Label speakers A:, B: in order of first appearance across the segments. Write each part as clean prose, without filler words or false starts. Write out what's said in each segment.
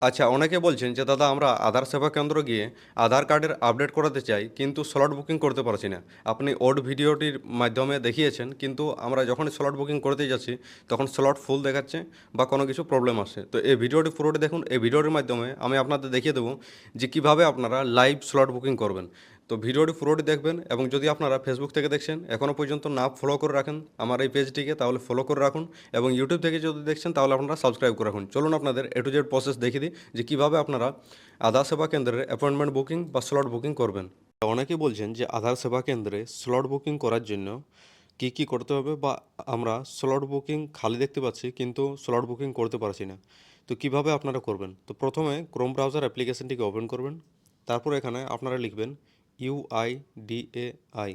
A: আচ্ছা, অনেকে বলছেন যে দাদা আমরা আধার সেবা কেন্দ্র গিয়ে আধার কার্ডের আপডেট করাতে চাই, কিন্তু স্লট বুকিং করতে পারছি না। আপনি ওল্ড ভিডিওটির মাধ্যমে দেখিয়েছেন, কিন্তু আমরা যখনই স্লট বুকিং করতে যাচ্ছি তখন স্লট ফুল দেখাচ্ছে বা কোনো কিছু প্রবলেম আসছে। তো এই ভিডিওটি পুরোটি দেখুন। এই ভিডিওটির মাধ্যমে আমি আপনাদের দেখিয়ে দেবো যে কীভাবে আপনারা লাইভ স্লট বুকিং করবেন। তো ভিডিওটি পুরোটি দেখবেন, এবং যদি আপনারা ফেসবুক থেকে দেখছেন এখনও পর্যন্ত না ফলো করে রাখেন আমার এই পেজটিকে, তাহলে ফলো করে রাখুন, এবং ইউটিউব থেকে যদি দেখছেন তাহলে আপনারা সাবস্ক্রাইব করে রাখুন। চলুন আপনাদের এ টু জেড প্রসেস দেখিয়ে দিই যে কীভাবে আপনারা আধার সেবা কেন্দ্রের অ্যাপয়েন্টমেন্ট বুকিং বা স্লট বুকিং করবেন। অনেকেই বলছেন যে আধার সেবা কেন্দ্রে স্লট বুকিং করার জন্য কী কী করতে হবে, বা আমরা স্লট বুকিং খালি দেখতে পাচ্ছি কিন্তু স্লট বুকিং করতে পারছি না। তো কিভাবে আপনারা করবেন? তো প্রথমে ক্রোম ব্রাউজার অ্যাপ্লিকেশনটিকে ওপেন করবেন। তারপর এখানে আপনারা লিখবেন UIDAI,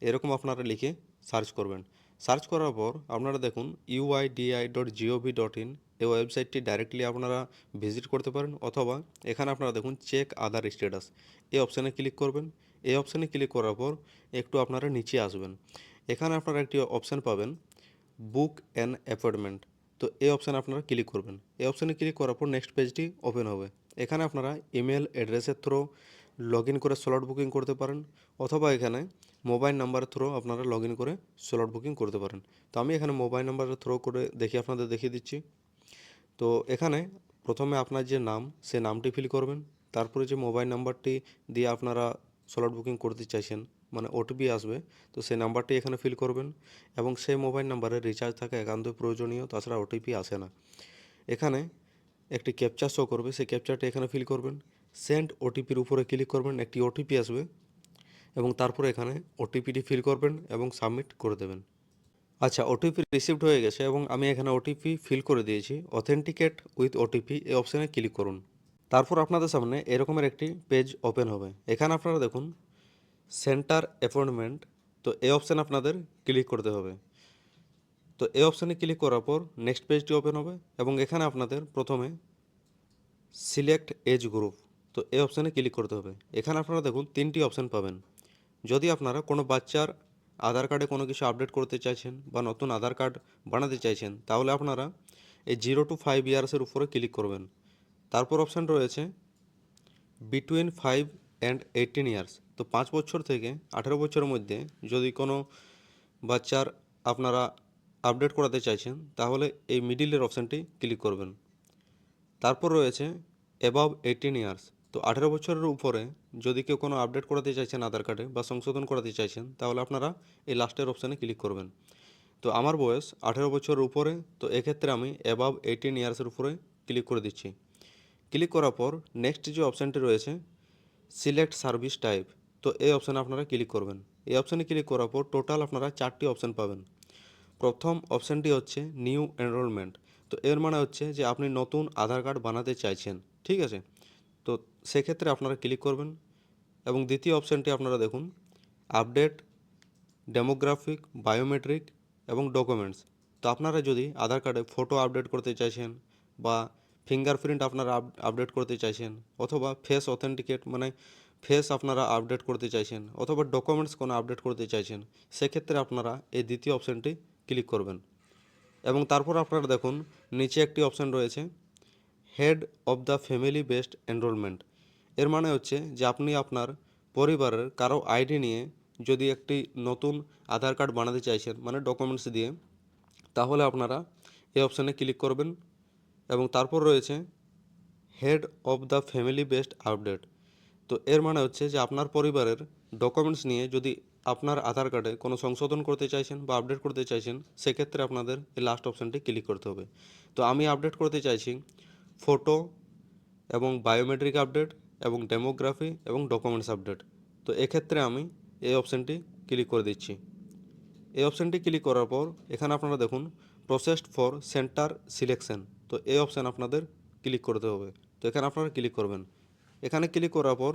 A: এরকম আপনারা লিখে সার্চ করবেন। সার্চ করার পর আপনারা দেখুন UIDAI.gov.in, এই ওয়েবসাইটটি ডাইরেক্টলি আপনারা ভিজিট করতে পারেন, অথবা এখানে আপনারা দেখুন চেক আধার স্ট্যাটাস, এই অপশানে ক্লিক করবেন। এই অপশানে ক্লিক করার পর একটু আপনারা নিচে আসবেন। এখানে আপনারা একটি অপশান পাবেন, বুক অ্যান অ্যাপয়েন্টমেন্ট। তো এই অপশানে আপনারা ক্লিক করবেন। এই অপশানে ক্লিক করার পর নেক্সট পেজটি ওপেন হবে। এখানে আপনারা ইমেল অ্যাড্রেসের থ্রু লগ ইন করে স্লট বুকিং করতে পারেন, অথবা এখানে মোবাইল নাম্বারের থ্রু আপনারা লগ ইন করে স্লট বুকিং করতে পারেন। তো আমি এখানে মোবাইল নাম্বারের থ্রু করে আপনাদের দেখিয়ে দিচ্ছি। তো এখানে প্রথমে আপনার যে নাম, সে নামটি ফিল করবেন। তারপরে যে মোবাইল নাম্বারটি দিয়ে আপনারা স্লট বুকিং করতে চাইছেন, মানে ওটিপি আসবে, তো সেই নাম্বারটি এখানে ফিল করবেন, এবং সেই মোবাইল নাম্বারে রিচার্জ থাকা একান্তই প্রয়োজনীয়, তাছাড়া ওটিপি আসে না। এখানে একটি ক্যাপচা শো করবে, সেই ক্যাপচাটি এখানে ফিল করবেন। সেন্ড ওটিপির উপরে ক্লিক করবেন, একটি ওটিপি আসবে, এবং তারপরে এখানে ওটিপিটি ফিল করবেন এবং সাবমিট করে দেবেন। আচ্ছা, ওটিপি রিসিভড হয়ে গেছে, এবং আমি এখানে ওটিপি ফিল করে দিয়েছি। অথেন্টিকেট উইথ ওটিপি এই অপশানে ক্লিক করুন। তারপর আপনাদের সামনে এরকমের একটি পেজ ওপেন হবে। এখানে আপনারা দেখুন সেন্টার অ্যাপয়েন্টমেন্ট, তো এই অপশানে আপনাদের ক্লিক করতে হবে। তো এই অপশানে ক্লিক করার পর নেক্সট পেজটি ওপেন হবে, এবং এখানে আপনাদের প্রথমে সিলেক্ট এজ গ্রুপ, তো এই অপশানে ক্লিক করতে হবে। এখানে আপনারা দেখুন তিনটি অপশান পাবেন। যদি আপনারা কোনো বাচ্চার আধার কার্ডে কোনো কিছু আপডেট করতে চাইছেন বা নতুন আধার কার্ড বানাতে চাইছেন, তাহলে আপনারা এই 0 to 5 ইয়ার্সের উপরে ক্লিক করবেন। তারপর অপশান রয়েছে বিটুইন 5 অ্যান্ড 18 ইয়ার্স, তো 5 বছর থেকে 18 বছরের মধ্যে যদি কোনো বাচ্চার আপনারা আপডেট করাতে চাইছেন, তাহলে এই মিডিলের অপশানটি ক্লিক করবেন। তারপর রয়েছে অ্যাবাভ 18 ইয়ার্স, তো 18 বছরের উপরে যদি কেউ কোনো আপডেট করাতে চাইছেন আধার কার্ডে বা সংশোধন করাতে চাইছেন, তাহলে আপনারা এই লাস্টের অপশানে ক্লিক করবেন। তো আমার বয়স 18 বছরের উপরে, তো এক্ষেত্রে আমি অ্যাবাভ 18 ইয়ার্সের উপরে ক্লিক করে দিচ্ছি। ক্লিক করার পর নেক্সট যে অপশানটি রয়েছে সিলেক্ট সার্ভিস টাইপ, তো এই অপশানে আপনারা ক্লিক করবেন। এই অপশানে ক্লিক করার পর টোটাল আপনারা 4টি অপশান পাবেন। প্রথম অপশানটি হচ্ছে নিউ এনরোলমেন্ট, তো এর মানে হচ্ছে যে আপনি নতুন আধার কার্ড বানাতে চাইছেন, ঠিক আছে। তো সেক্ষেত্রে আপনারা ক্লিক করবেন, এবং দ্বিতীয় অপশানটি আপনারা দেখুন আপডেট ডেমোগ্রাফিক, বায়োমেট্রিক এবং ডকুমেন্টস। তো আপনারা যদি আধার কার্ডে ফটো আপডেট করতে চাইছেন, বা ফিঙ্গারপ্রিন্ট আপনারা আপডেট করতে চাইছেন, অথবা ফেস অথেন্টিকেট মানে ফেস আপনারা আপডেট করতে চাইছেন, অথবা ডকুমেন্টস কোনো আপডেট করতে চাইছেন, সেক্ষেত্রে আপনারা এই দ্বিতীয় অপশানটি ক্লিক করবেন। এবং তারপর আপনারা দেখুন নিচে একটি অপশান রয়েছে head of the family based enrolment. এর মানে হচ্ছে যে আপনি আপনার পরিবারের কারো আইডি নিয়ে যদি একটি নতুন আধার কার্ড বানাতে চাইছেন, মানে ডকুমেন্টস দিয়ে, তাহলে আপনারা এই অপশানে ক্লিক করবেন। এবং তারপর রয়েছে head of the family based update, তো এর মানে হচ্ছে যে আপনার পরিবারের ডকুমেন্টস নিয়ে যদি আপনার আধার কার্ডে কোনো সংশোধন করতে চাইছেন বা আপডেট করতে চাইছেন, সেক্ষেত্রে আপনাদের এই লাস্ট অপশানটি ক্লিক করতে হবে। তো আমি আপডেট করতে চাইছি ফটো এবং বায়োমেট্রিক আপডেট এবং ডেমোগ্রাফি এবং ডকুমেন্টস আপডেট, তো এক্ষেত্রে আমি এই অপশানটি ক্লিক করে দিচ্ছি। এই অপশানটি ক্লিক করার পর এখানে আপনারা দেখুন প্রসেসড ফর সেন্টার সিলেকশন, তো এই অপশান আপনাদের ক্লিক করতে হবে। তো এখানে আপনারা ক্লিক করবেন। এখানে ক্লিক করার পর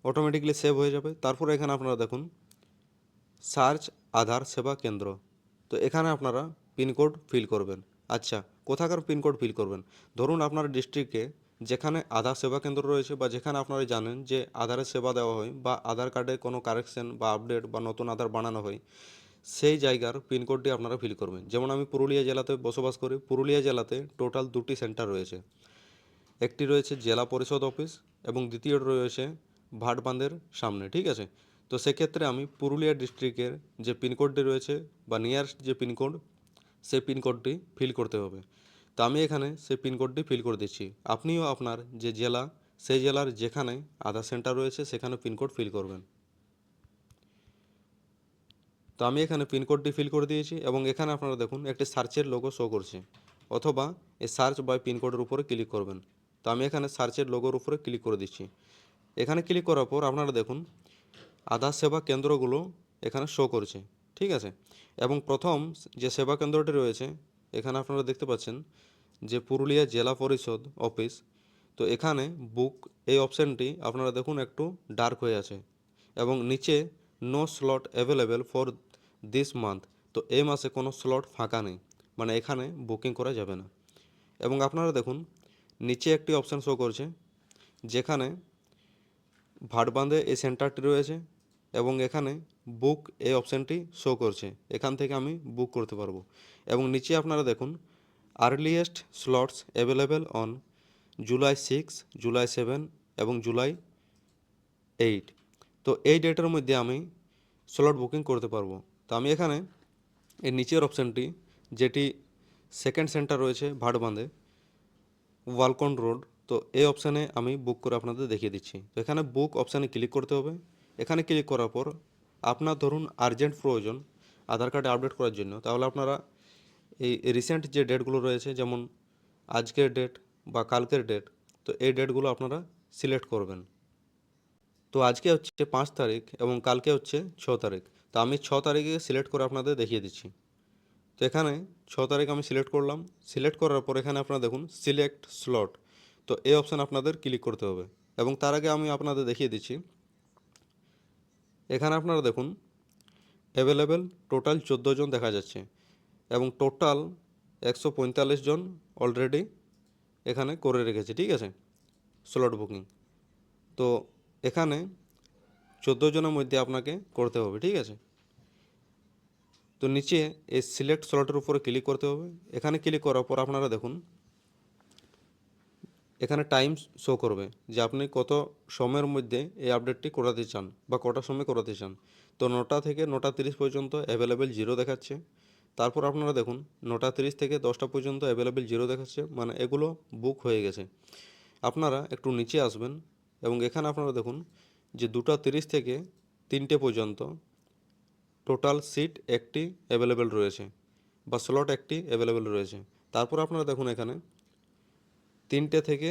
A: অটোমেটিকলি সেভ হয়ে যাবে। তারপর এখানে আপনারা দেখুন সার্চ আধার সেবা কেন্দ্র, তো এখানে আপনারা পিনকোড ফিল করবেন। আচ্ছা, কোথাকার পিনকোড ফিল করবেন? ধরুন আপনার ডিস্ট্রিক্টে যেখানে আধার সেবা কেন্দ্র রয়েছে, বা যেখানে আপনারা জানেন যে আধারের সেবা দেওয়া হয়, বা আধার কার্ডে কোনো কারেকশন বা আপডেট বা নতুন আধার বানানো হয়, সেই জায়গার পিনকোডটি আপনারা ফিল করবেন। যেমন আমি পুরুলিয়া জেলাতে বসবাস করি, পুরুলিয়া জেলাতে টোটাল 2টি সেন্টার রয়েছে। একটি রয়েছে জেলা পরিষদ অফিস এবং দ্বিতীয়টি রয়েছে ভাটবাঁধের সামনে, ঠিক আছে। তো সেক্ষেত্রে আমি পুরুলিয়া ডিস্ট্রিক্টের যে পিনকোডটি রয়েছে বা নিয়ারেস্ট যে পিনকোড, সেই পিনকোডটি ফিল করতে হবে। তো আমি এখানে সেই পিনকোডটি ফিল করে দিচ্ছি। আপনিও আপনার যে জেলা, সেই জেলার যেখানে আধার সেন্টার রয়েছে সেখানে পিনকোড ফিল করবেন। তো আমি এখানে পিনকোডটি ফিল করে দিয়েছি এবং এখানে আপনারা দেখুন একটি সার্চের লোগো শো করছে, অথবা এই সার্চ বাই পিনকোডের উপরে ক্লিক করবেন। তো আমি এখানে সার্চের লোগোর উপরে ক্লিক করে দিচ্ছি। এখানে ক্লিক করার পর আপনারা দেখুন আধার সেবা কেন্দ্রগুলো এখানে শো করছে, ঠিক আছে। এবং প্রথম যে সেবা কেন্দ্রটি রয়েছে এখানে আপনারা দেখতে পাচ্ছেন যে পুরুলিয়া জেলা পরিষদ অফিস। তো এখানে বুক এই অপশানটি আপনারা দেখুন একটু ডার্ক হয়ে আছে এবং নিচে no slot available for this month. তো এই মাসে কোনো স্লট ফাঁকা নেই, মানে এখানে বুকিং করা যাবে না। এবং আপনারা দেখুন নিচে একটি অপশান শো করছে যেখানে ভাটবাঁধে এই সেন্টারটি রয়েছে এবং এখানে বুক এই অপশানটি শো করছে, এখান থেকে আমি বুক করতে পারবো। এবং নিচে আপনারা দেখুন earliest slots available on July 6, July 7 এবং জুলাই 8। তো এই ডেটের মধ্যে আমি স্লট বুকিং করতে পারবো। তো আমি এখানে এই নিচের অপশানটি, যেটি সেকেন্ড সেন্টার রয়েছে ভাটবাঁধে ওয়ালকন রোড, তো এই অপশানে আমি বুক করে আপনাদের দেখিয়ে দিচ্ছি। তো এখানে বুক অপশানে ক্লিক করতে হবে। এখানে ক্লিক করার পর আপনার ধরুন আর্জেন্ট প্রয়োজন আধার কার্ডে আপডেট করার জন্য, তাহলে আপনারা এই রিসেন্ট যে ডেটগুলো রয়েছে যেমন আজকের ডেট বা কালকের ডেট, তো এই ডেটগুলো আপনারা সিলেক্ট করবেন। তো আজকে হচ্ছে 5 তারিখ এবং কালকে হচ্ছে 6 তারিখ। তো আমি 6 তারিখে সিলেক্ট করে আপনাদের দেখিয়ে দিচ্ছি। তো এখানে 6 তারিখ আমি সিলেক্ট করলাম। সিলেক্ট করার পর এখানে আপনারা দেখুন সিলেক্ট স্লট, তো এই অপশান আপনাদের ক্লিক করতে হবে। এবং তার আগে আমি আপনাদের দেখিয়ে দিচ্ছি, এখানে আপনারা দেখুন অ্যাভেলেবেল টোটাল 14 জন দেখা যাচ্ছে এবং টোটাল 145 জন অলরেডি এখানে করে রেখেছে, ঠিক আছে, স্লট বুকিং। তো এখানে 14 জনের মধ্যে আপনাকে করতে হবে, ঠিক আছে। তো নিচে এই সিলেক্ট স্লটের উপরে ক্লিক করতে হবে। এখানে ক্লিক করার পর আপনারা দেখুন এখানে টাইম শো করবে যে আপনি কত সময়ের মধ্যে এই আপডেটটি করাতে চান বা কটার সময় করাতে চান। তো 9টা থেকে 9টা 30 পর্যন্ত অ্যাভেলেবেল 0 দেখাচ্ছে। তারপর আপনারা দেখুন 9টা 30 থেকে 10টা পর্যন্ত অ্যাভেলেবেল 0 দেখাচ্ছে, মানে এগুলো বুক হয়ে গেছে। আপনারা একটু নিচে আসবেন এবং এখানে আপনারা দেখুন যে 2টা 30 থেকে 3টে পর্যন্ত টোটাল সিট একটি অ্যাভেলেবেল রয়েছে বা স্লট একটি অ্যাভেলেবেল রয়েছে। তারপর আপনারা দেখুন এখানে 3টে থেকে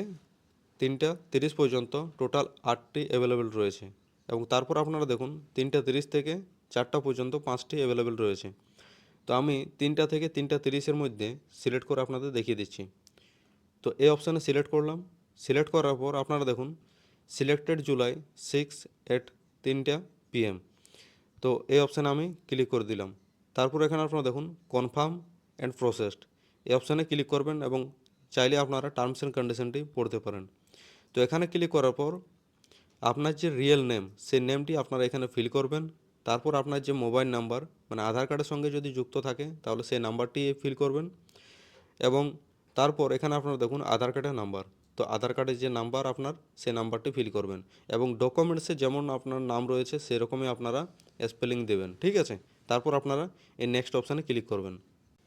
A: 3টা 30 পর্যন্ত টোটাল 8টি অ্যাভেলেবেল রয়েছে এবং তারপর আপনারা দেখুন 3টা 30 থেকে 4টা পর্যন্ত 5টি অ্যাভেলেবেল রয়েছে। তো আমি 3টা থেকে 3টা 30-এর মধ্যে সিলেক্ট করে আপনাদের দেখিয়ে দিচ্ছি। তো এই অপশানে সিলেক্ট করলাম। সিলেক্ট করার পর আপনারা দেখুন সিলেক্টেড জুলাই 6 at 3টা PM। তো এই অপশানে আমি ক্লিক করে দিলাম। তারপর এখানে আপনারা দেখুন কনফার্ম অ্যান্ড প্রসেসড, এই অপশানে ক্লিক করবেন এবং চাইলে আপনারা টার্মস অ্যান্ড কন্ডিশনটি পড়তে পারেন। তো এখানে ক্লিক করার পর আপনার যে রিয়েল নেম, সেই নেমটি আপনারা এখানে ফিল করবেন। তারপর আপনার যে মোবাইল নাম্বার, মানে আধার কার্ডের সঙ্গে যদি যুক্ত থাকে তাহলে সেই নাম্বারটি ফিল করবেন। এবং তারপর এখানে আপনারা দেখুন আধার কার্ডের নাম্বার, তো আধার কার্ডের যে নাম্বার আপনার সেই নাম্বারটি ফিল করবেন এবং ডকুমেন্টসে যেমন আপনার নাম রয়েছে সেরকমই আপনারা স্পেলিং দেবেন, ঠিক আছে। তারপর আপনারা এই নেক্সট অপশানে ক্লিক করবেন।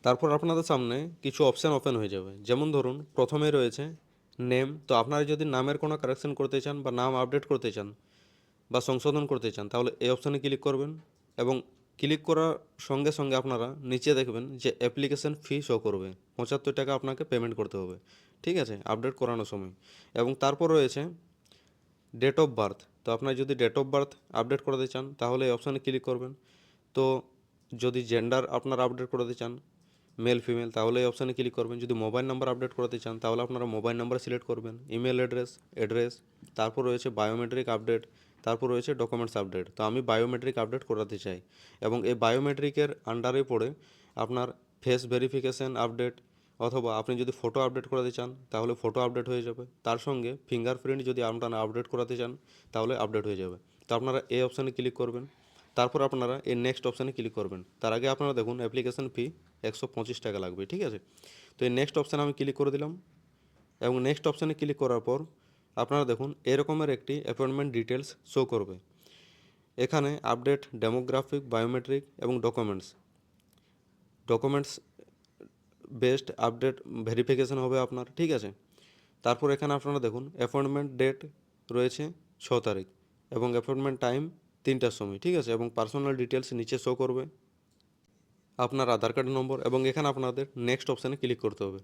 A: তারপর আপনাদের সামনে কিছু অপশান ওপেন হয়ে যাবে, যেমন ধরুন প্রথমে রয়েছে নেম। তো আপনারা যদি নামের কোনো কারেকশন করতে চান বা নাম আপডেট করতে চান বা সংশোধন করতে চান তাহলে এই অপশানে ক্লিক করবেন এবং ক্লিক করার সঙ্গে সঙ্গে আপনারা নিচে দেখবেন যে অ্যাপ্লিকেশন ফি শো করবে, 75 টাকা আপনাকে পেমেন্ট করতে হবে, ঠিক আছে, আপডেট করানোর সময়। এবং তারপর রয়েছে ডেট অফ বার্থ। তো আপনারা যদি ডেট অফ বার্থ আপডেট করাতে চান তাহলে এই অপশানে ক্লিক করবেন। তো যদি জেন্ডার আপনারা আপডেট করাতে চান মেল ফিমেল তাহলে এই অপশানে ক্লিক করবেন। যদি মোবাইল নাম্বার আপডেট করাতে চান তাহলে আপনারা মোবাইল নাম্বার সিলেক্ট করবেন। ইমেল অ্যাড্রেস, তারপর রয়েছে বায়োমেট্রিক আপডেট, তারপর রয়েছে ডকুমেন্টস আপডেট। তো আমি বায়োমেট্রিক আপডেট করাতে চাই এবং এই বায়োমেট্রিকের আন্ডারে পড়ে আপনার ফেস ভেরিফিকেশান আপডেট, অথবা আপনি যদি ফটো আপডেট করাতে চান তাহলে ফটো আপডেট হয়ে যাবে। তার সঙ্গে ফিঙ্গারপ্রিন্ট যদি আপনারা আপডেট করাতে চান তাহলে আপডেট হয়ে যাবে। তো আপনারা এই অপশানে ক্লিক করবেন। তারপর আপনারা এই নেক্সট অপশানে ক্লিক করবেন। তার আগে আপনারা দেখুন অ্যাপ্লিকেশন ফি 125 টাকা লাগবে, ঠিক আছে। তো এই নেক্সট অপশানে আমি ক্লিক করে দিলাম এবং নেক্সট অপশানে ক্লিক করার পর আপনারা দেখুন এরকমের একটি অ্যাপয়েন্টমেন্ট ডিটেলস শো করবে। এখানে আপডেট ডেমোগ্রাফিক, বায়োমেট্রিক এবং ডকুমেন্টস বেসড আপডেট ভেরিফিকেশন হবে আপনার, ঠিক আছে। তারপর এখানে আপনারা দেখুন অ্যাপয়েন্টমেন্ট ডেট রয়েছে 6 তারিখ এবং অ্যাপয়েন্টমেন্ট টাইম 3টার সময়, ঠিক আছে, এবং পার্সোনাল ডিটেলস নিচে শো করবে, আপনার আধার কার্ড নম্বর, এবং এখানে আপনাদের নেক্সট অপশানে ক্লিক করতে হবে।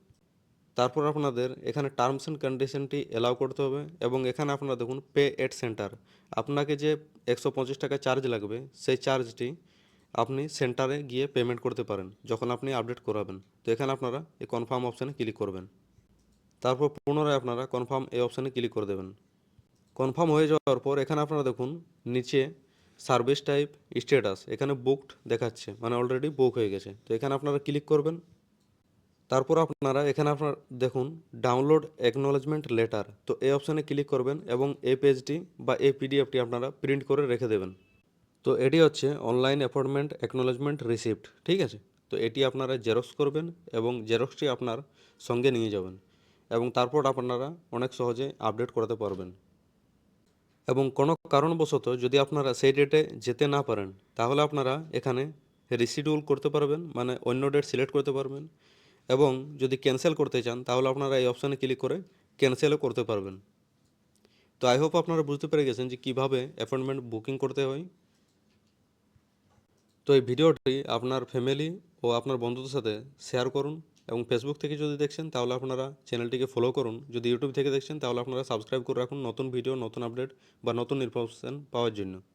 A: তারপর আপনাদের এখানে টার্মস অ্যান্ড কন্ডিশনটি অ্যালাউ করতে হবে এবং এখানে আপনারা দেখুন পে এট সেন্টার, আপনাকে যে 125 টাকা চার্জ লাগবে সেই চার্জটি আপনি সেন্টারে গিয়ে পেমেন্ট করতে পারেন যখন আপনি আপডেট করাবেন। তো এখানে আপনারা এই কনফার্ম অপশানে ক্লিক করবেন। তারপর পুনরায় আপনারা কনফার্ম এই অপশানে ক্লিক করে দেবেন। কনফার্ম হয়ে যাওয়ার পর এখানে আপনারা দেখুন নিচে সার্ভিস টাইপ স্ট্যাটাস, এখানে বুকড দেখাচ্ছে, মানে অলরেডি বুক হয়ে গেছে। তো এখানে আপনারা ক্লিক করবেন। তারপর আপনারা এখানে আপনার দেখুন ডাউনলোড অ্যাকনোলেজমেন্ট লেটার, তো এই অপশানে ক্লিক করবেন এবং এই পেজটি বা এই পিডিএফটি আপনারা প্রিন্ট করে রেখে দেবেন। তো এটি হচ্ছে অনলাইন অ্যাপয়েন্টমেন্ট অ্যাকনোলেজমেন্ট রিসিপ্ট, ঠিক আছে। তো এটি আপনারা জেরক্স করবেন এবং জেরক্সটি আপনার সঙ্গে নিয়ে যাবেন এবং তারপর আপনারা অনেক সহজে আপডেট করাতে পারবেন। এবং কোনো কারণবশত যদি আপনারা সেই ডেটে যেতে না পারেন তাহলে আপনারা এখানে রিশিডিউল করতে পারবেন, মানে অন্য ডেট সিলেক্ট করতে পারবেন, এবং যদি ক্যান্সেল করতে চান তাহলে আপনারা এই অপশানে ক্লিক করে ক্যান্সেলও করতে পারবেন। তো আই হোপ আপনারা বুঝতে পেরে গেছেন যে কীভাবে অ্যাপয়েন্টমেন্ট বুকিং করতে হয়। তো এই ভিডিওটি আপনার ফ্যামিলি ও আপনার বন্ধুদের সাথে শেয়ার করুন এবং ফেসবুক থেকে যদি দেখছেন তাহলে আপনারা চ্যানেলটিকে ফলো করুন, যদি ইউটিউব থেকে দেখছেন তাহলে আপনারা সাবস্ক্রাইব করে রাখুন নতুন ভিডিও, নতুন আপডেট বা নতুন ইনফরমেশন পাওয়ার জন্য।